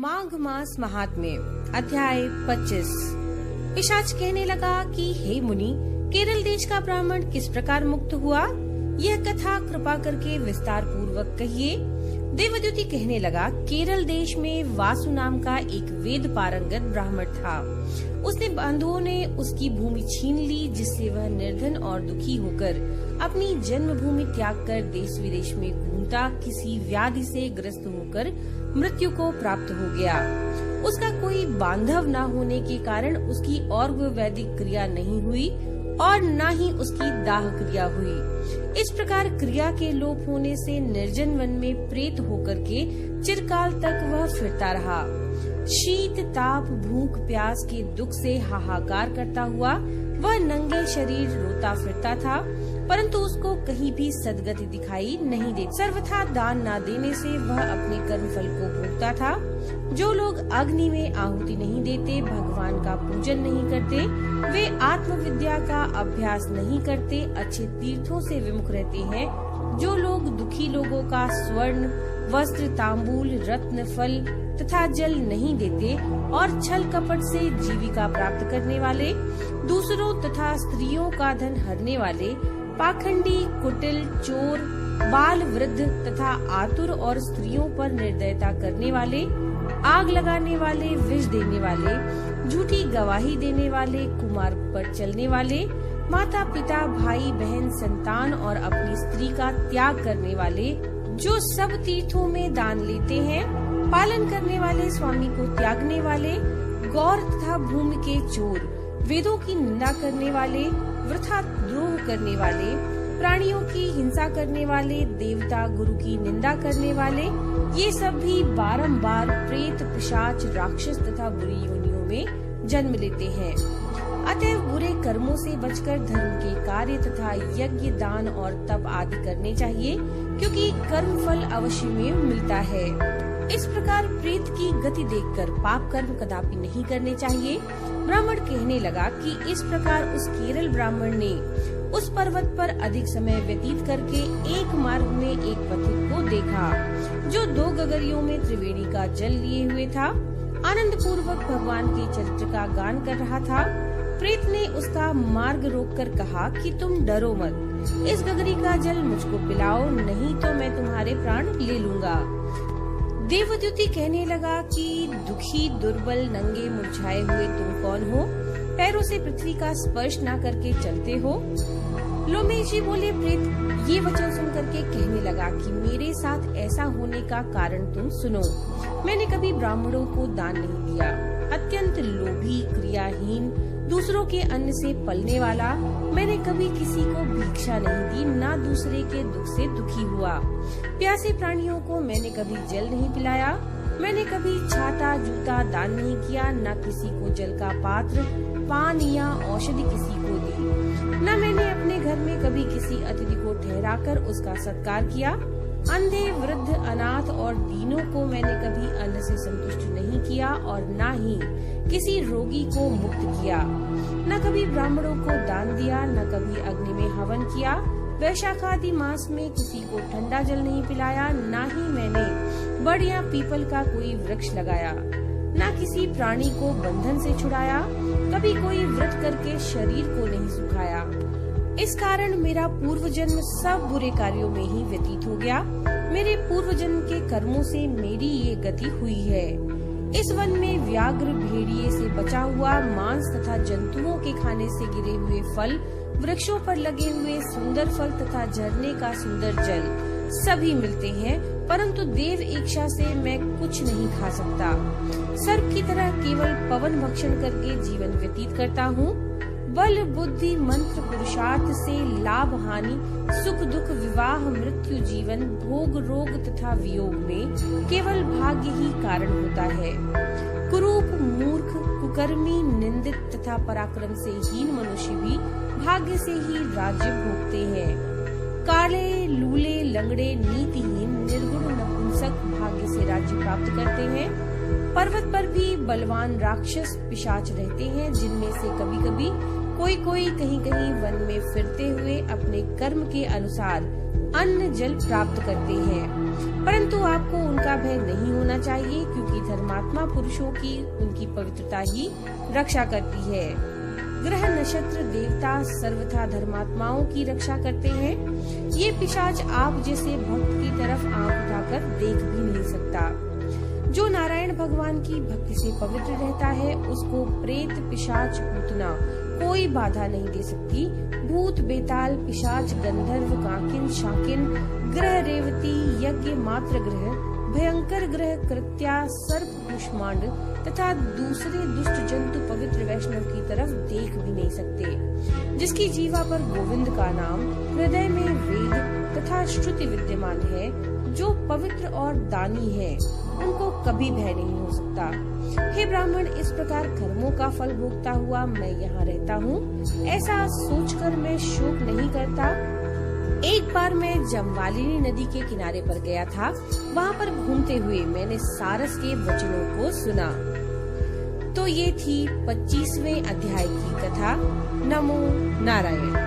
माघ मास महात्म्य अध्याय 25। पिशाच कहने लगा कि हे मुनि, केरल देश का ब्राह्मण किस प्रकार मुक्त हुआ, यह कथा कृपा करके विस्तार पूर्वक कहिए। देवद्युति कहने लगा, केरल देश में वासु नाम का एक वेद पारंगत ब्राह्मण था। उसने बंधुओं ने उसकी भूमि छीन ली, जिससे वह निर्धन और दुखी होकर अपनी जन्मभूमि त्याग कर देश विदेश में घूमता किसी व्याधि से ग्रस्त होकर मृत्यु को प्राप्त हो गया। उसका कोई बांधव न होने के कारण उसकी और वैदिक क्रिया नहीं हुई और न ही उसकी दाह क्रिया हुई। इस प्रकार क्रिया के लोप होने से निर्जन वन में प्रेत होकर के चिरकाल तक वह फिरता रहा। शीत ताप भूख प्यास के दुख से हाहाकार करता हुआ वह नंगे शरीर रोता फिरता था, परंतु उसको कहीं भी सदगति दिखाई नहीं देती। सर्वथा दान न देने से वह अपने कर्म फल को भोगता था। जो लोग अग्नि में आहुति नहीं देते, भगवान का पूजन नहीं करते, वे आत्मविद्या का अभ्यास नहीं करते, अच्छे तीर्थों से विमुख रहते हैं। जो लोग दुखी लोगों का स्वर्ण वस्त्र तांबूल रत्न फल तथा जल नहीं देते और छल कपट से जीविका प्राप्त करने वाले, दूसरों तथा स्त्रियों का धन हरने वाले, पाखंडी कुटिल चोर बाल वृद्ध तथा आतुर और स्त्रियों पर निर्दयता करने वाले, आग लगाने वाले, विष देने वाले, झूठी गवाही देने वाले, कुमार्ग पर चलने वाले, माता पिता भाई बहन संतान और अपनी स्त्री का त्याग करने वाले, जो सब तीर्थों में दान लेते हैं, पालन करने वाले, स्वामी को त्यागने वाले, गौर तथा भूमि के चोर, वेदों की निंदा करने वाले, वृथा द्रोह करने वाले, प्राणियों की हिंसा करने वाले, देवता गुरु की निंदा करने वाले, ये सब भी बारंबार प्रेत पिशाच राक्षस तथा बुरी योनियों में जन्म लेते हैं। अतएव बुरे कर्मों से बचकर धर्म के कार्य तथा यज्ञ दान और तप आदि करने चाहिए, क्योंकि कर्म फल अवश्य में मिलता है। इस प्रकार प्रेत की गति देखकर पाप कर्म कदापि नहीं करने चाहिए। ब्राह्मण कहने लगा कि इस प्रकार उस केरल ब्राह्मण ने उस पर्वत पर अधिक समय व्यतीत करके एक मार्ग में एक पथिक को देखा, जो 2 गगरियों में त्रिवेणी का जल लिए हुए था। आनंद पूर्वक भगवान के चरित्र का गान कर रहा था। प्रेत ने उसका मार्ग रोककर कहा कि तुम डरो मत, इस गगरी का जल मुझको पिलाओ, नहीं तो मैं तुम्हारे प्राण ले लूंगा। देवद्युति कहने लगा कि दुखी दुर्बल नंगे मुरझाए हुए तुम कौन हो, पैरों से पृथ्वी का स्पर्श न करके चलते हो। लोमेश जी बोले, प्रेत ये वचन सुनकर के कहने लगा कि मेरे साथ ऐसा होने का कारण तुम सुनो। मैंने कभी ब्राह्मणों को दान नहीं दिया, अत्यंत लोभी क्रियाहीन, दूसरों के अन्न से पलने वाला, मैंने कभी किसी को भिक्षा नहीं दी, ना दूसरे के दुख से दुखी हुआ। प्यासे प्राणियों को मैंने कभी जल नहीं पिलाया, मैंने कभी छाता जूता दान नहीं किया, न किसी को जल का पात्र पान या औषधि किसी को दी, न मैंने अपने घर में कभी किसी अतिथि को ठहराकर उसका सत्कार किया। अंधे वृद्ध अनाथ और दीनों को मैंने कभी अन्न से संतुष्ट नहीं किया और न ही किसी रोगी को मुक्त किया। न कभी ब्राह्मणों को दान दिया, न कभी अग्नि में हवन किया, वैशाखादि मास में किसी को ठंडा जल नहीं पिलाया, न ही मैंने बड़ या पीपल का कोई वृक्ष लगाया, न किसी प्राणी को बंधन से छुड़ाया, कभी कोई व्रत करके शरीर को नहीं सुखाया। इस कारण मेरा पूर्व जन्म सब बुरे कार्यों में ही व्यतीत हो गया। मेरे पूर्व जन्म के कर्मों से मेरी ये गति हुई है। इस वन में व्याघ्र भेड़िए से बचा हुआ मांस तथा जंतुओं के खाने से गिरे हुए फल, वृक्षों पर लगे हुए सुंदर फल तथा झरने का सुंदर जल सभी मिलते हैं, परंतु देव इच्छा से मैं कुछ नहीं खा सकता। सर्प की तरह केवल पवन भक्षण करके जीवन व्यतीत करता हूँ। बल बुद्धि मंत्र पुरुषार्थ से लाभ हानि सुख दुख विवाह मृत्यु जीवन भोग रोग तथा वियोग में केवल भाग्य ही कारण होता है। कुरूप मूर्ख कुकर्मी निंदित तथा पराक्रम से हीन मनुष्य भी भाग्य से ही राज्य भोगते हैं। काले लूले लंगड़े नीतिहीन निर्गुण नपुंसक भाग्य से राज्य प्राप्त करते हैं। पर्वत पर भी बलवान राक्षस पिशाच रहते हैं, जिनमें से कभी कभी कोई कोई कहीं कहीं वन में फिरते हुए अपने कर्म के अनुसार अन्न जल प्राप्त करते हैं, परंतु आपको उनका भय नहीं होना चाहिए, क्योंकि धर्मात्मा पुरुषों की उनकी पवित्रता ही रक्षा करती है। ग्रह नक्षत्र देवता सर्वथा धर्मात्माओं की रक्षा करते हैं। ये पिशाच आप जैसे भक्त की तरफ आंख उठाकर देख भी नहीं सकता। जो नारायण भगवान की भक्ति से पवित्र रहता है उसको प्रेत पिशाच पूतना कोई बाधा नहीं दे सकती। भूत बेताल पिशाच गंधर्व काकिन शाकिन ग्रह रेवती यज्ञ मात्र ग्रह भयंकर ग्रह कृत्या सर्प कुष्मांड तथा दूसरे दुष्ट जंतु पवित्र वैष्णव की तरफ देख भी नहीं सकते। जिसकी जीवा पर गोविंद का नाम, हृदय में वेद तथा श्रुति विद्यमान है, जो पवित्र और दानी है, उनको कभी भय नहीं हो सकता। हे ब्राह्मण, इस प्रकार कर्मों का फल भोगता हुआ मैं यहाँ रहता हूँ, ऐसा सोचकर मैं शोक नहीं करता। एक बार मैं जमवालिनी नदी के किनारे पर गया था। वहाँ पर घूमते हुए मैंने सारस के वचनों को सुना। तो ये थी 25वें अध्याय की कथा। नमो नारायण।